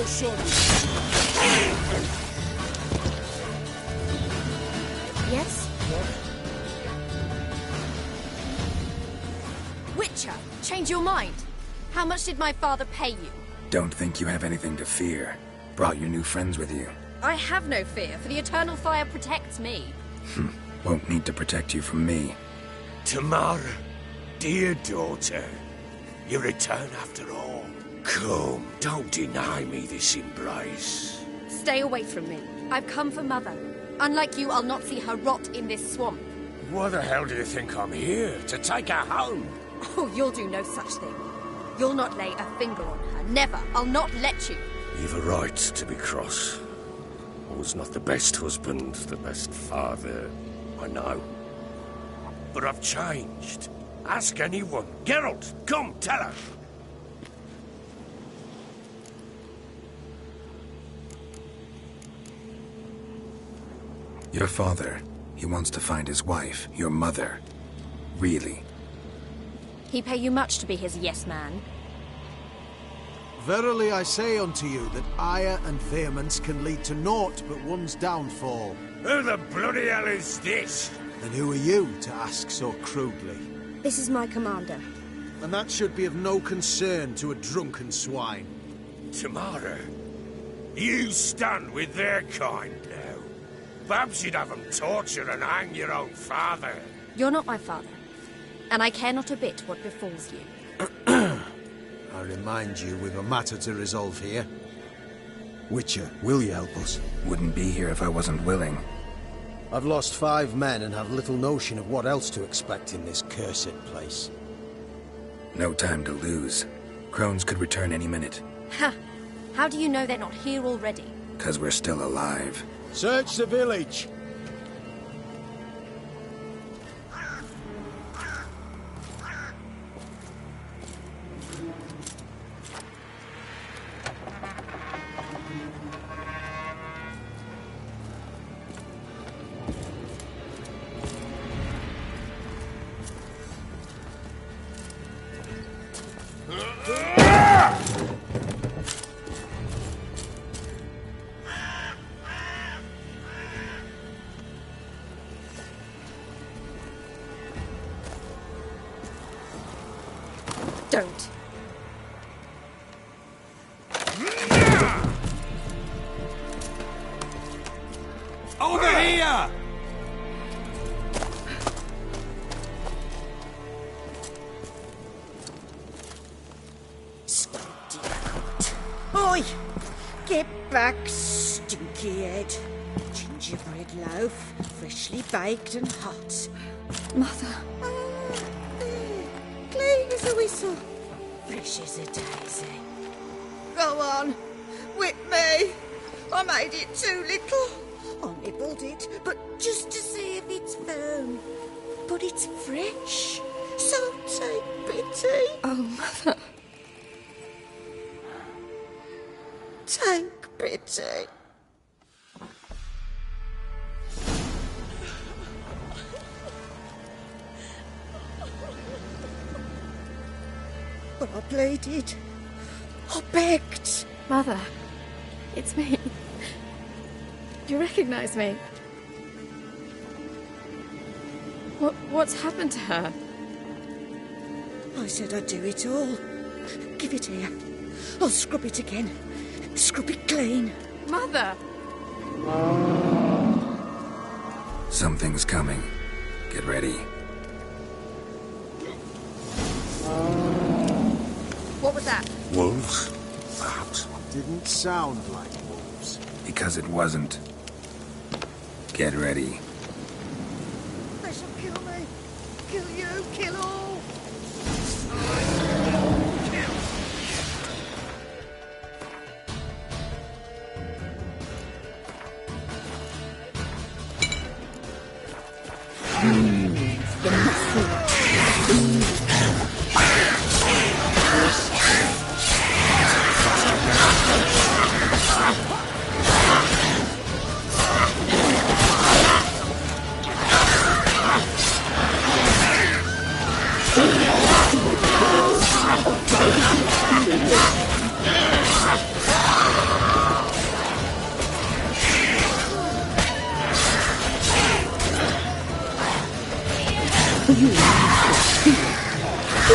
your son. Yes? Witcher, change your mind. How much did my father pay you? Don't think you have anything to fear. Brought your new friends with you. I have no fear, for the eternal fire protects me. Won't need to protect you from me. Tamara, dear daughter, you return after all. Come, don't deny me this embrace. Stay away from me. I've come for Mother. Unlike you, I'll not see her rot in this swamp. Why the hell do you think I'm here? To take her home? Oh, you'll do no such thing. You'll not lay a finger on her. Never. I'll not let you. You've a right to be cross. I was not the best husband, the best father, I know. But I've changed. Ask anyone. Geralt, come, tell her. Your father, he wants to find his wife, your mother. Really? He pay you much to be his yes man. Verily I say unto you that ire and vehemence can lead to naught but one's downfall. Who the bloody hell is this? And who are you to ask so crudely? This is my commander. And that should be of no concern to a drunken swine. Tamara, you stand with their kind now. Perhaps you'd have them torture and hang your own father. You're not my father, and I care not a bit what befalls you. I remind you, we've a matter to resolve here. Witcher, will you help us? Wouldn't be here if I wasn't willing. I've lost 5 men and have little notion of what else to expect in this cursed place. No time to lose. Crones could return any minute. Ha! How do you know they're not here already? 'Cause we're still alive. Search the village! Don't. Over here! Oi! Get back, stinky head. Gingerbread loaf, freshly baked and hot. Mother. Clean as a whistle. Fresh as a daisy. Go on. Whip me. I made it too little. I nibbled it, but just to see if it's firm. But it's fresh. So take pity. Oh, Mother. Take pity. But I pleaded. I begged. Mother. It's me. Do you recognize me? What's happened to her? I said I'd do it all. Give it here. I'll scrub it again. Scrub it clean. Mother! Something's coming. Get ready. What was that? Wolves, perhaps? Didn't sound like wolves. Because it wasn't. Get ready. They shall kill me. Kill you. Kill all. You You'll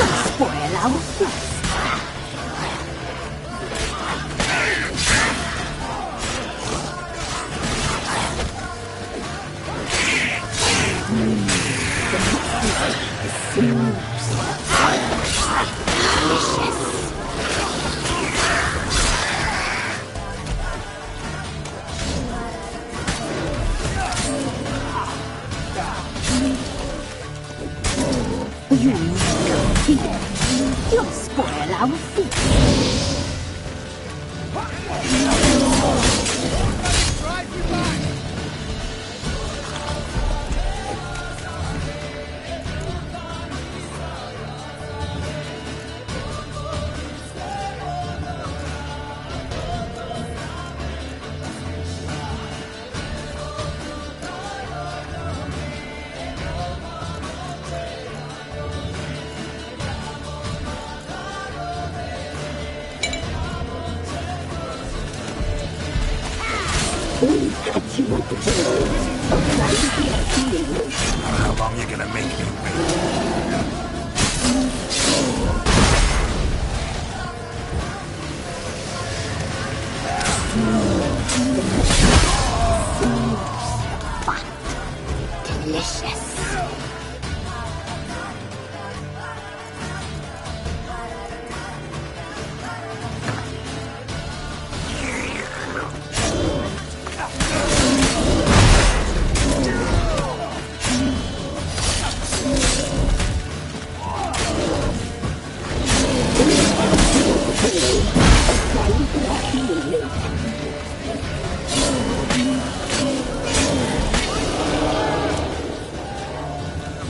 spoil our feast. You'll spoil our feast. How long you gonna make me wait? Delicious.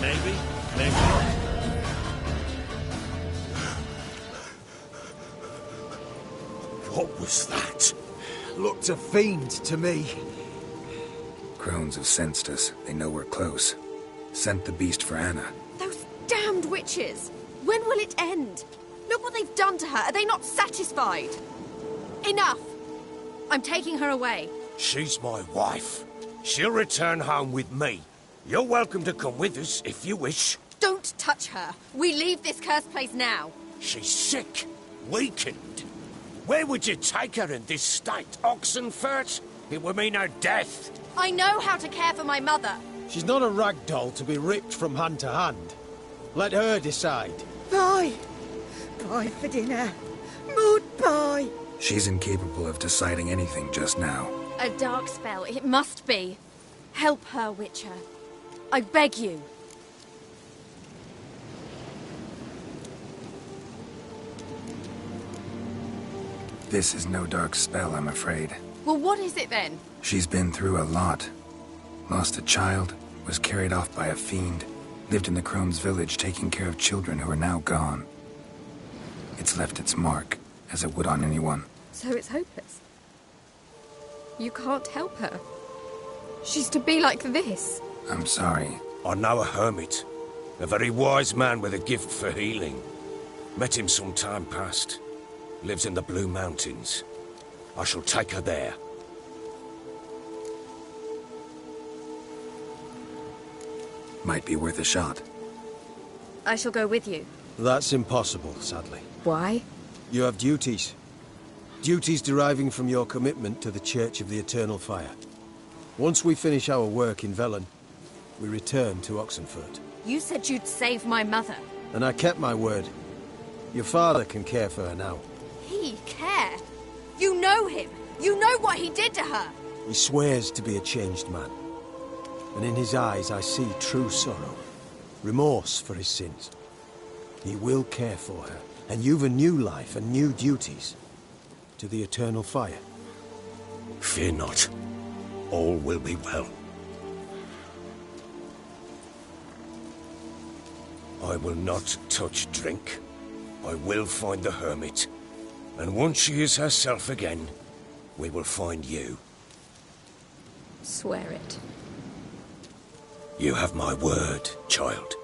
Maybe, maybe not. What was that? Looked a fiend to me. Crones have sensed us. They know we're close. Sent the beast for Anna. Those damned witches! When will it end? Look what they've done to her. Are they not satisfied? Enough! I'm taking her away. She's my wife. She'll return home with me. You're welcome to come with us if you wish. Don't touch her. We leave this cursed place now. She's sick, weakened. Where would you take her in this state? Oxenfurt? It would mean her death. I know how to care for my mother. She's not a rag doll to be ripped from hand to hand. Let her decide. Pie. Pie for dinner. Mood pie. She's incapable of deciding anything just now. A dark spell, it must be. Help her, Witcher. I beg you. This is no dark spell, I'm afraid. Well, what is it then? She's been through a lot. Lost a child, was carried off by a fiend, lived in the Crone's village taking care of children who are now gone. It's left its mark, as it would on anyone. So it's hopeless. You can't help her. She's to be like this. I'm sorry. I know a hermit. A very wise man with a gift for healing. Met him some time past. Lives in the Blue Mountains. I shall take her there. Might be worth a shot. I shall go with you. That's impossible, sadly. Why? You have duties. Duties deriving from your commitment to the Church of the Eternal Fire. Once we finish our work in Velen, we return to Oxenfurt. You said you'd save my mother. And I kept my word. Your father can care for her now. He care? You know him. You know what he did to her. He swears to be a changed man. And in his eyes I see true sorrow. Remorse for his sins. He will care for her. And you've a new life and new duties. To the Eternal Fire. Fear not. All will be well. I will not touch drink. I will find the hermit. And once she is herself again, we will find you. Swear it. You have my word, child.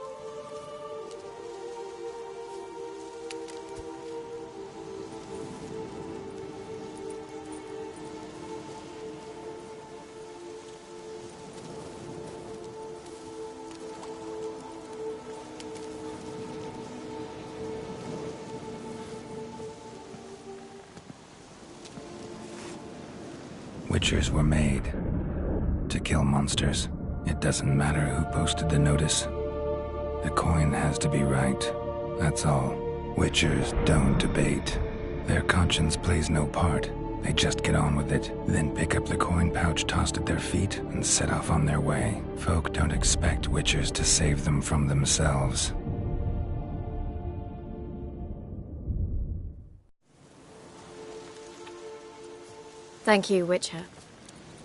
Witchers were made to kill monsters. It doesn't matter who posted the notice. The coin has to be right. That's all. Witchers don't debate. Their conscience plays no part. They just get on with it, then pick up the coin pouch tossed at their feet and set off on their way. Folk don't expect witchers to save them from themselves. Thank you, Witcher.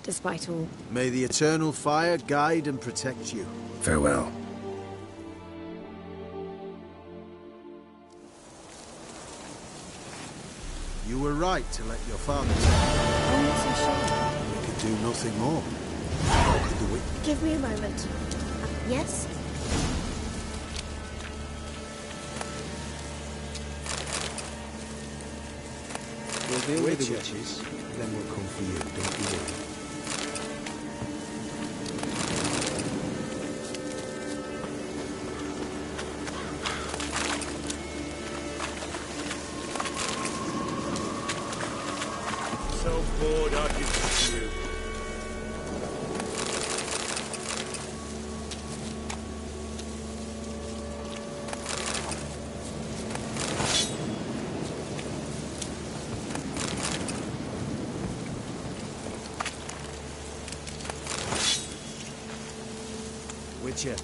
Despite all. May the eternal fire guide and protect you. Farewell. You were right to let your father die. We could do nothing more. How could the witch... Give me a moment. Yes? We'll deal with the witches, then we'll come for you, don't you worry. So bored I can see you. Witcher.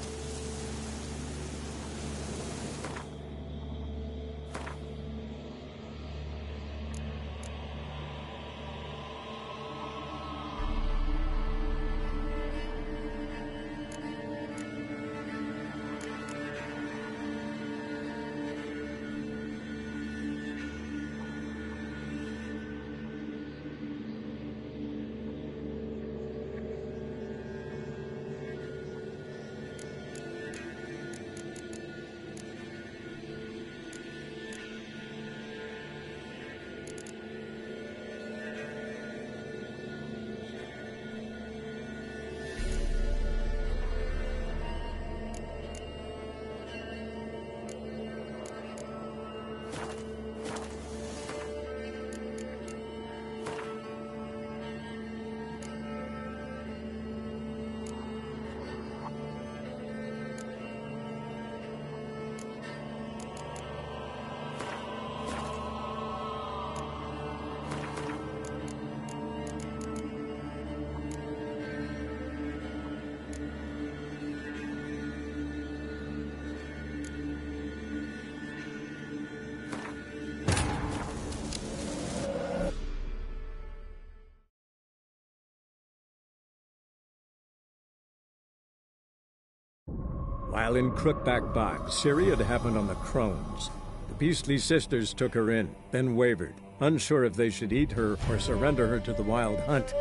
While in Crookback Bog, Ciri had happened on the Crones. The beastly sisters took her in, then wavered, unsure if they should eat her or surrender her to the Wild Hunt.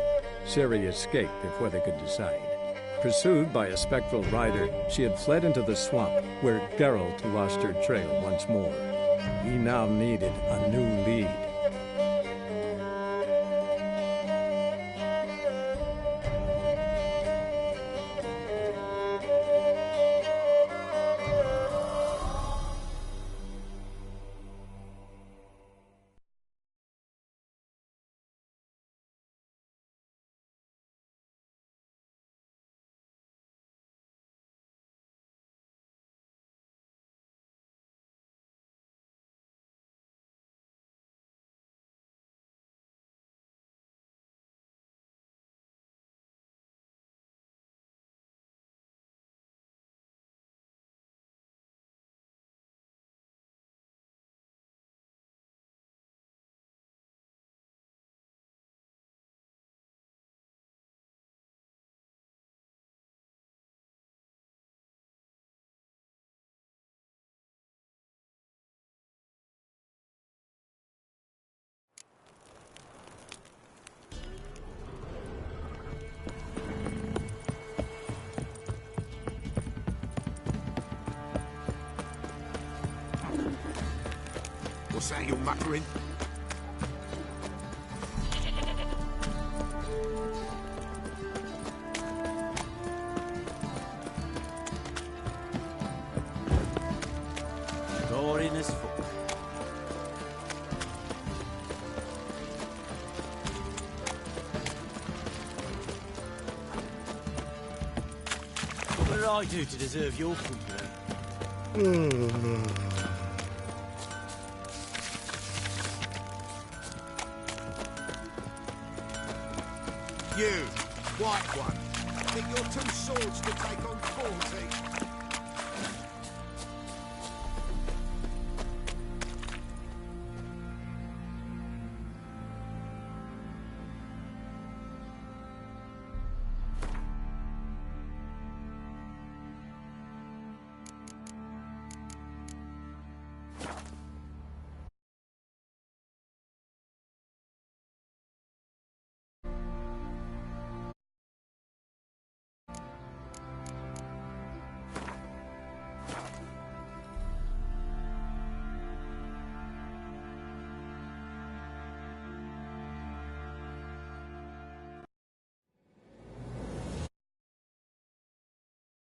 Ciri escaped before they could decide. Pursued by a spectral rider, she had fled into the swamp, where Geralt lost her trail once more. He now needed a new lead. What's that you're muttering? Door in his foot. did I do to deserve your company? You, white one, think you're two swords to take on 40?